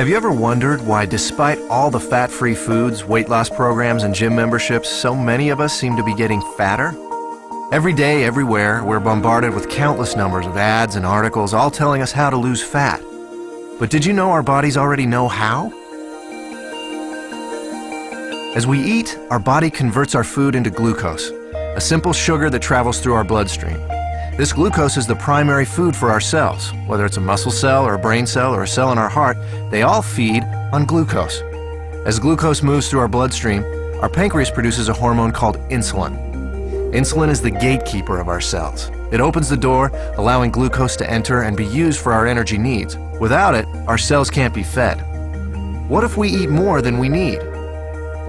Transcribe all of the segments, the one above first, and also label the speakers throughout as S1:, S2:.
S1: Have you ever wondered why, despite all the fat-free foods, weight loss programs, and gym memberships, so many of us seem to be getting fatter? Every day, everywhere, we're bombarded with countless numbers of ads and articles all telling us how to lose fat. But did you know our bodies already know how? As we eat, our body converts our food into glucose, a simple sugar that travels through our bloodstream. This glucose is the primary food for our cells. Whether it's a muscle cell or a brain cell or a cell in our heart, they all feed on glucose. As glucose moves through our bloodstream, our pancreas produces a hormone called insulin. Insulin is the gatekeeper of our cells. It opens the door, allowing glucose to enter and be used for our energy needs. Without it, our cells can't be fed. What if we eat more than we need?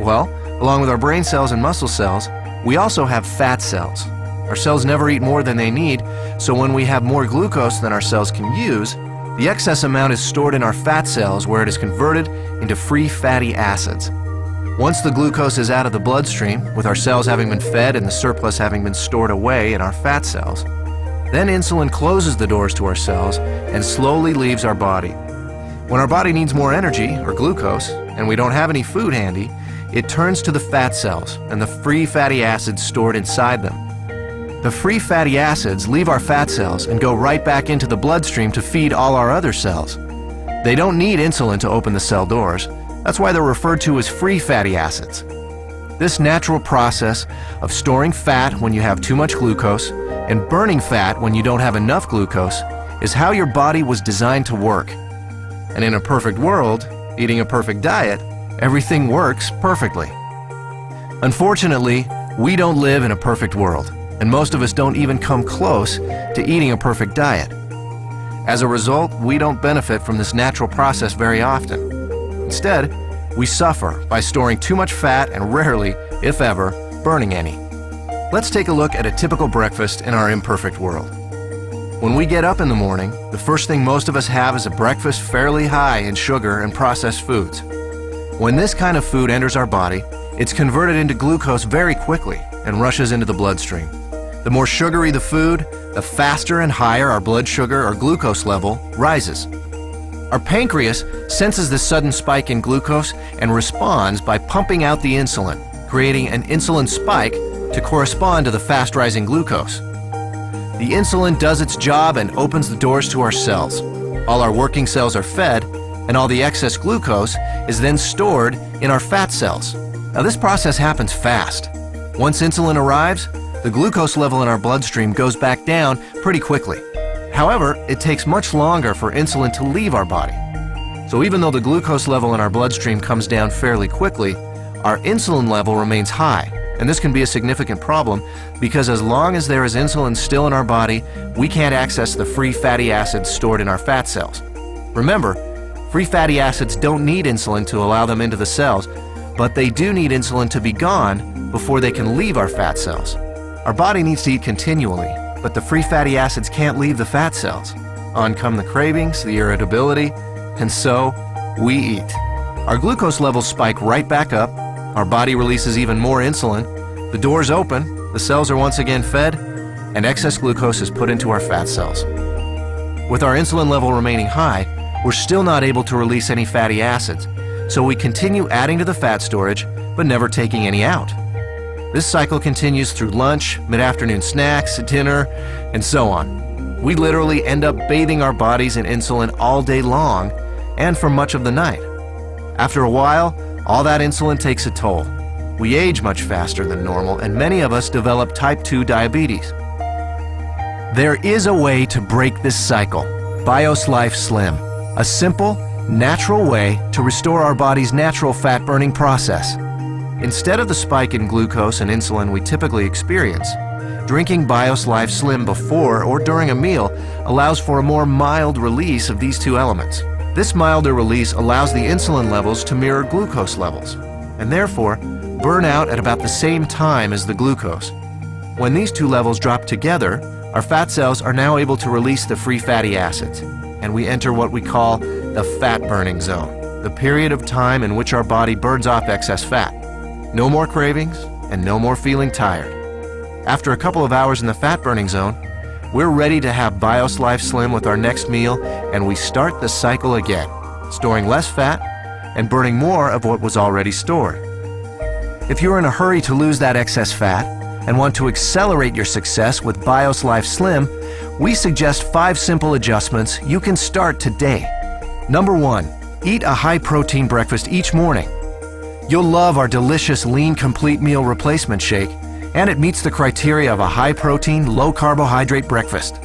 S1: Well, along with our brain cells and muscle cells, we also have fat cells. Our cells never eat more than they need, so when we have more glucose than our cells can use, the excess amount is stored in our fat cells where it is converted into free fatty acids. Once the glucose is out of the bloodstream, with our cells having been fed and the surplus having been stored away in our fat cells, then insulin closes the doors to our cells and slowly leaves our body. When our body needs more energy, or glucose, and we don't have any food handy, it turns to the fat cells and the free fatty acids stored inside them. The free fatty acids leave our fat cells and go right back into the bloodstream to feed all our other cells. They don't need insulin to open the cell doors. That's why they're referred to as free fatty acids. This natural process of storing fat when you have too much glucose and burning fat when you don't have enough glucose is how your body was designed to work. And in a perfect world, eating a perfect diet, everything works perfectly. Unfortunately, we don't live in a perfect world, and most of us don't even come close to eating a perfect diet. As a result, we don't benefit from this natural process very often. Instead, we suffer by storing too much fat and rarely, if ever, burning any. Let's take a look at a typical breakfast in our imperfect world. When we get up in the morning, the first thing most of us have is a breakfast fairly high in sugar and processed foods. When this kind of food enters our body, it's converted into glucose very quickly and rushes into the bloodstream. The more sugary the food, the faster and higher our blood sugar or glucose level rises. Our pancreas senses this sudden spike in glucose and responds by pumping out the insulin, creating an insulin spike to correspond to the fast-rising glucose. The insulin does its job and opens the doors to our cells. All our working cells are fed, and all the excess glucose is then stored in our fat cells. Now, this process happens fast. Once insulin arrives, the glucose level in our bloodstream goes back down pretty quickly. However, it takes much longer for insulin to leave our body. So even though the glucose level in our bloodstream comes down fairly quickly, our insulin level remains high. And this can be a significant problem because as long as there is insulin still in our body, we can't access the free fatty acids stored in our fat cells. Remember, free fatty acids don't need insulin to allow them into the cells, but they do need insulin to be gone before they can leave our fat cells. Our body needs to eat continually, but the free fatty acids can't leave the fat cells. On come the cravings, the irritability, and so we eat. Our glucose levels spike right back up, our body releases even more insulin, the doors open, the cells are once again fed, and excess glucose is put into our fat cells. With our insulin level remaining high, we're still not able to release any fatty acids, so we continue adding to the fat storage, but never taking any out. This cycle continues through lunch, mid-afternoon snacks, dinner, and so on. We literally end up bathing our bodies in insulin all day long and for much of the night. After a while, all that insulin takes a toll. We age much faster than normal, and many of us develop type 2 diabetes. There is a way to break this cycle, Bios Life Slim, a simple, natural way to restore our body's natural fat-burning process. Instead of the spike in glucose and insulin we typically experience, drinking Bios Life Slim before or during a meal allows for a more mild release of these two elements. This milder release allows the insulin levels to mirror glucose levels, and therefore burn out at about the same time as the glucose. When these two levels drop together, our fat cells are now able to release the free fatty acids, and we enter what we call the fat-burning zone, the period of time in which our body burns off excess fat. No more cravings, and no more feeling tired. After a couple of hours in the fat-burning zone, we're ready to have Bios Life Slim with our next meal, and we start the cycle again. storing less fat and burning more of what was already stored. If you're in a hurry to lose that excess fat and want to accelerate your success with BIOS Life Slim, we suggest 5 simple adjustments you can start today. Number 1, eat a high-protein breakfast each morning. You'll love our delicious Lean Complete Meal Replacement Shake, and it meets the criteria of a high-protein, low-carbohydrate breakfast.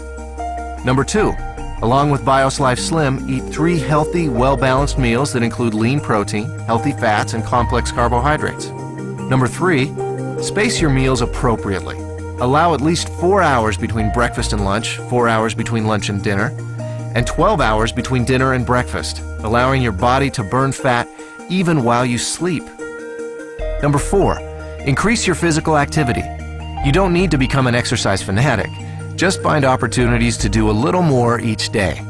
S1: Number 2, along with BIOS Life Slim, eat 3 healthy, well-balanced meals that include lean protein, healthy fats, and complex carbohydrates. Number 3, space your meals appropriately. Allow at least 4 hours between breakfast and lunch, 4 hours between lunch and dinner, and 12 hours between dinner and breakfast, allowing your body to burn fat even while you sleep. Number 4, increase your physical activity. You don't need to become an exercise fanatic. Just find opportunities to do a little more each day.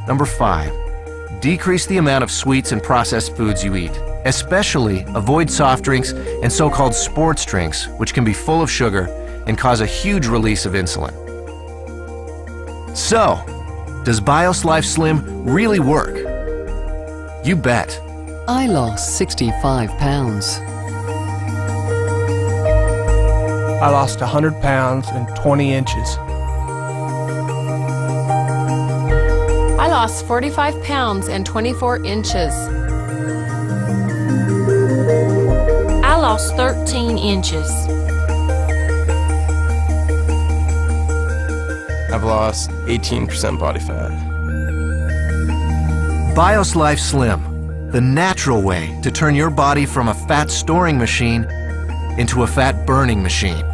S1: Number 5, decrease the amount of sweets and processed foods you eat. Especially avoid soft drinks and so-called sports drinks, which can be full of sugar and cause a huge release of insulin. So, does BIOS Life Slim really work? You bet.
S2: I lost 65 pounds.
S3: I lost 100 pounds and 20 inches.
S4: I lost 45 pounds and 24 inches.
S5: I lost 13 inches.
S6: I've lost 18% body fat.
S1: BIOS Life Slim, the natural way to turn your body from a fat storing machine into a fat burning machine.